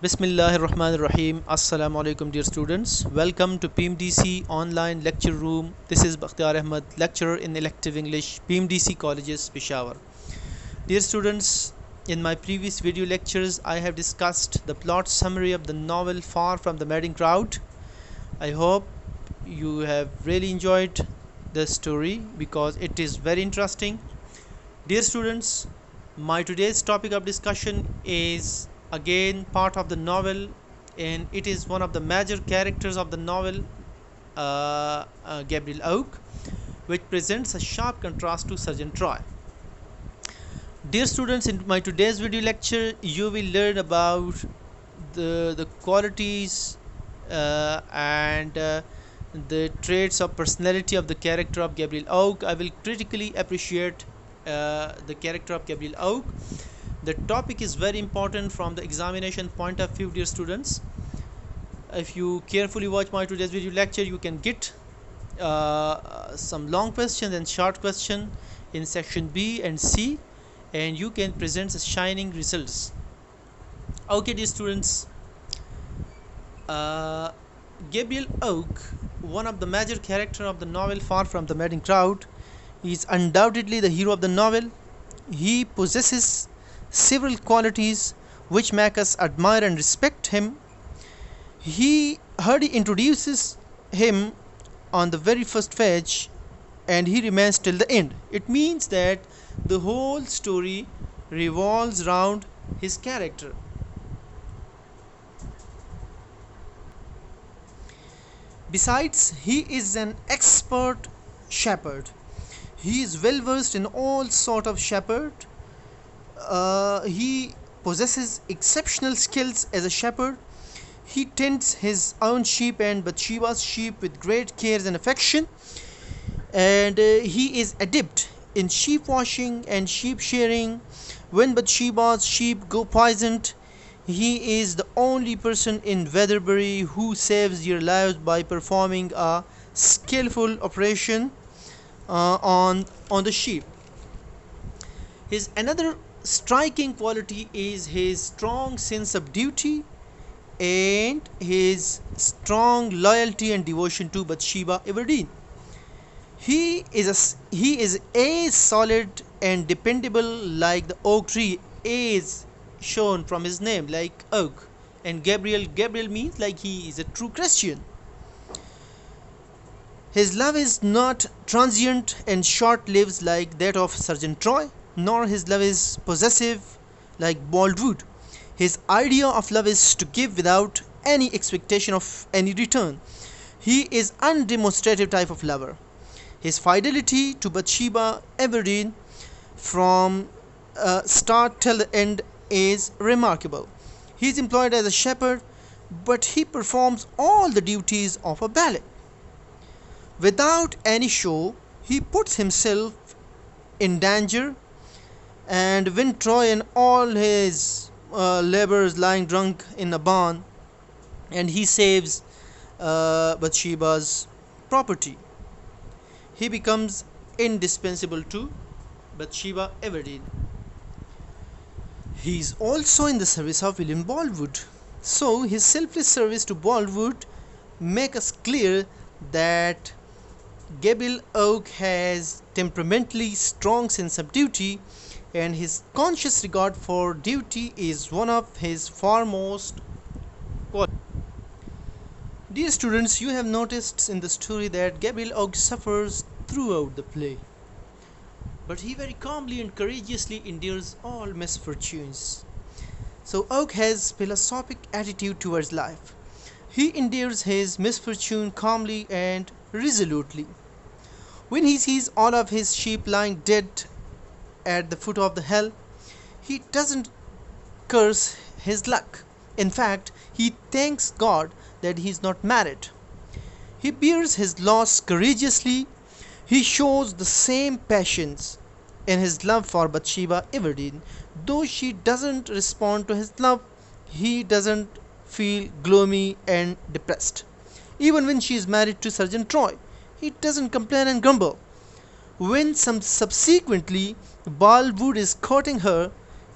Bismillahirrahmanirrahim. Assalamu alaikum, dear students. Welcome to PMDC online lecture room. This is Bakhtiar Ahmad, lecturer in elective English, PMDC Colleges, Peshawar. Dear students, in my previous video lectures, I have discussed the plot summary of the novel Far from the Madding Crowd. I hope you have really enjoyed the story because it is very interesting. Dear students, my today's topic of discussion is again part of the novel, and it is one of the major characters of the novel, Gabriel Oak, which presents a sharp contrast to Sergeant Troy. Dear students, in my today's video lecture you will learn about the qualities and the traits of personality of the character of Gabriel Oak. I will critically appreciate the character of Gabriel Oak. The topic is very important from the examination point of view, dear students. If you carefully watch my today's video lecture, you can get some long questions and short question in section B and C, and you can present shining results. Okay, dear students, Gabriel Oak, one of the major characters of the novel Far from the Madding Crowd, is undoubtedly the hero of the novel. He possesses several qualities which make us admire and respect him. Hardy introduces him on the very first page, and he remains till the end. It means that the whole story revolves around his character. Besides, he is an expert shepherd. He is well versed in all sort of shepherd. He possesses exceptional skills as a shepherd. He tends his own sheep and Bathsheba's sheep with great care and affection, and he is adept in sheep washing and sheep shearing. When Bathsheba's sheep go poisoned, he is the only person in Weatherbury who saves their lives by performing a skillful operation on the sheep. His another striking quality is his strong sense of duty and his strong loyalty and devotion to Bathsheba Everdeen. He is as solid and dependable like the oak tree, as shown from his name, like oak. And Gabriel means like he is a true Christian. His love is not transient and short-lived like that of Sergeant Troy, nor his love is possessive like Baldwood. His idea of love is to give without any expectation of any return. He is undemonstrative type of lover. His fidelity to Bathsheba Everdeen from start till the end is remarkable. He is employed as a shepherd, but he performs all the duties of a valet. Without any show, he puts himself in danger, and when Troy and all his laborers lying drunk in a barn, and he saves Bathsheba's property, he becomes indispensable to Bathsheba Everdeen. He is also in the service of William Baldwood, so his selfless service to Baldwood make us clear that Gabriel Oak has temperamentally strong sense of duty, and his conscious regard for duty is one of his foremost qualities. Dear students, you have noticed in the story that Gabriel Oak suffers throughout the play, but he very calmly and courageously endures all misfortunes. So Oak has philosophic attitude towards life. He endures his misfortune calmly and resolutely. When he sees all of his sheep lying dead at the foot of the hill, he doesn't curse his luck. In fact, he thanks God that he is not married. He bears his loss courageously. He shows the same passions in his love for Bathsheba Everdeen. Though she doesn't respond to his love, he doesn't feel gloomy and depressed. Even when she is married to Sergeant Troy, he doesn't complain and grumble. When subsequently Baldwood is courting her,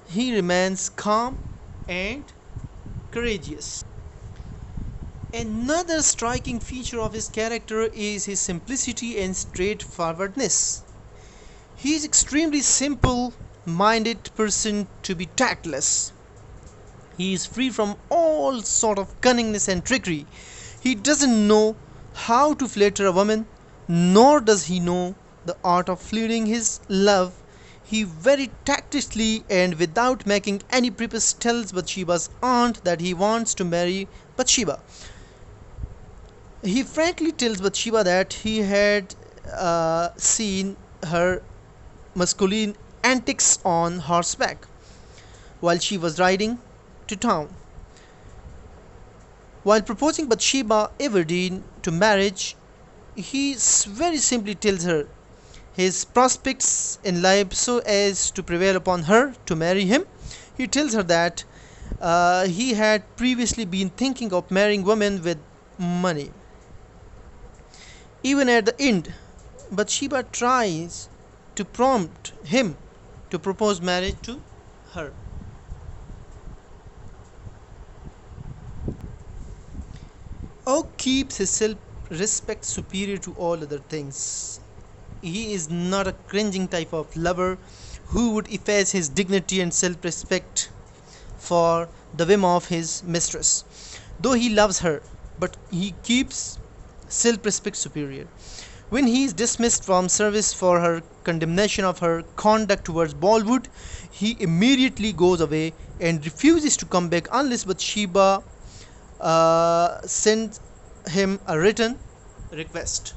he remains calm and courageous. Another striking feature of his character is his simplicity and straightforwardness. He is extremely simple minded person to be tactless. He is free from all sort of cunningness and trickery. He doesn't know how to flatter a woman, nor does he know the art of fleeting his love. He very tactlessly and without making any preface tells Bathsheba's aunt that he wants to marry Bathsheba. He frankly tells Bathsheba that he had seen her masculine antics on horseback while she was riding to town. While proposing Bathsheba Everdeen to marriage, he very simply tells her his prospects in life so as to prevail upon her to marry him. He tells her that he had previously been thinking of marrying women with money. Even at the end, Bathsheba tries to prompt him to propose marriage to her. Oak keeps his self respect superior to all other things. He is not a cringing type of lover who would efface his dignity and self respect for the whim of his mistress. Though he loves her, but he keeps self respect superior. When he is dismissed from service for her condemnation of her conduct towards Bollywood, he immediately goes away and refuses to come back unless Bathsheba sends him a written request.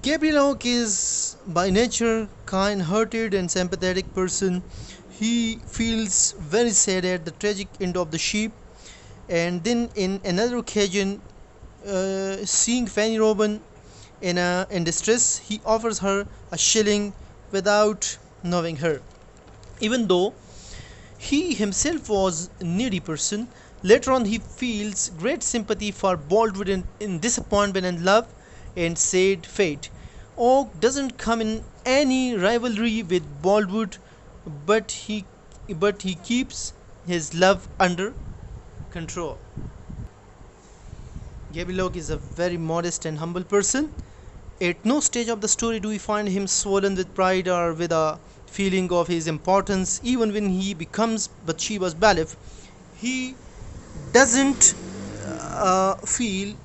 Gabriel Oak is by nature kind-hearted and sympathetic person. He feels very sad at the tragic end of the sheep, and then in another occasion, seeing Fanny Robin in distress, he offers her a shilling without knowing her. Even though he himself was a needy person, later on he feels great sympathy for Baldwin in disappointment and love and sad fate. Oak doesn't come in any rivalry with Baldwin, but he keeps his love under control. Gabriel Oak is a very modest and humble person. At no stage of the story do we find him swollen with pride or with a feeling of his importance. Even when he becomes Bathsheba's bailiff, he doesn't feel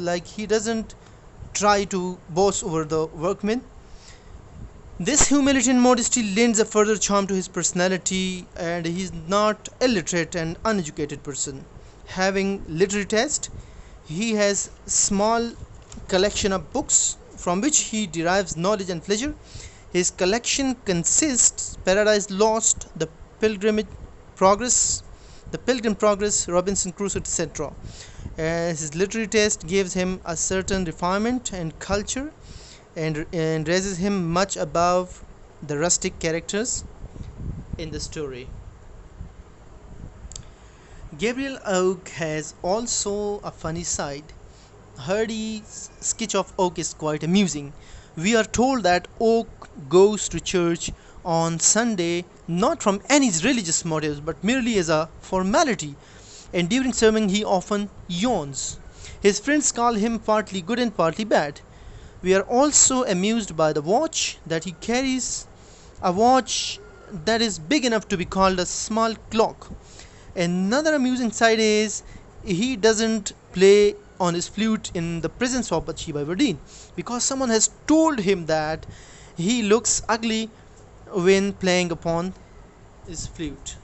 like he doesn't try to boast over the workmen. This humility and modesty lends a further charm to his personality, and he is not illiterate and uneducated person. Having literary taste, he has small collection of books from which he derives knowledge and pleasure. His collection consists Paradise Lost, Progress, The Pilgrim Progress, Robinson Crusoe, etc. His literary taste gives him a certain refinement and culture, and raises him much above the rustic characters in the story. Gabriel Oak has also a funny side. Hardy's sketch of Oak is quite amusing. We are told that Oak goes to church on Sunday not from any religious motives but merely as a formality, and during sermon he often yawns. His friends call him partly good and partly bad. We are also amused by the watch that he carries, a watch that is big enough to be called a small clock. Another amusing side is he doesn't play on his flute in the presence of Bathsheba Everdeen because someone has told him that he looks ugly when playing upon his flute.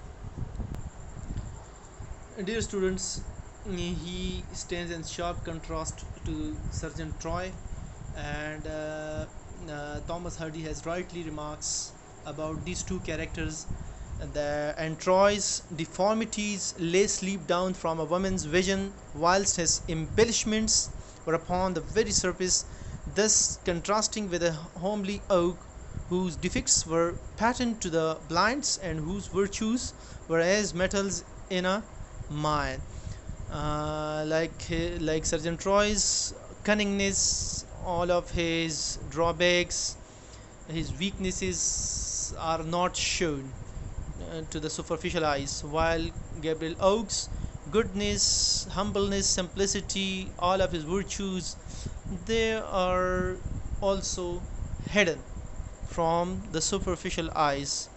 Dear students, he stands in sharp contrast to Sergeant Troy, and Thomas Hardy has rightly remarks about these two characters. And Troy's deformities lay sleep down from a woman's vision, whilst his embellishments were upon the very surface, thus contrasting with a homely Oak whose defects were patent to the blinds and whose virtues were as metals in a mine. Like Sergeant Troy's cunningness, all of his drawbacks, his weaknesses are not shown to the superficial eyes, while Gabriel Oakes' goodness, humbleness, simplicity, all of his virtues, they are also hidden from the superficial eyes.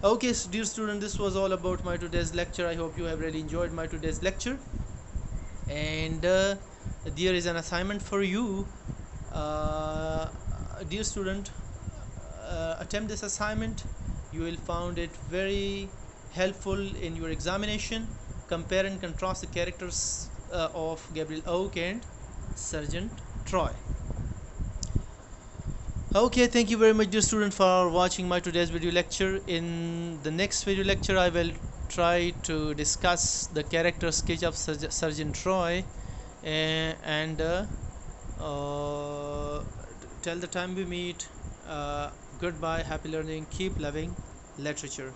Okay, so dear student, this was all about my today's lecture. I hope you have really enjoyed my today's lecture. And there is an assignment for you, dear student. Attempt this assignment. You will find it very helpful in your examination. Compare and contrast the characters of Gabriel Oak and Sergeant Troy. Okay, thank you very much, dear student, for watching my today's video lecture. In the next video lecture, I will try to discuss the character sketch of Sergeant Troy, and till the time we meet, goodbye, happy learning, keep loving literature.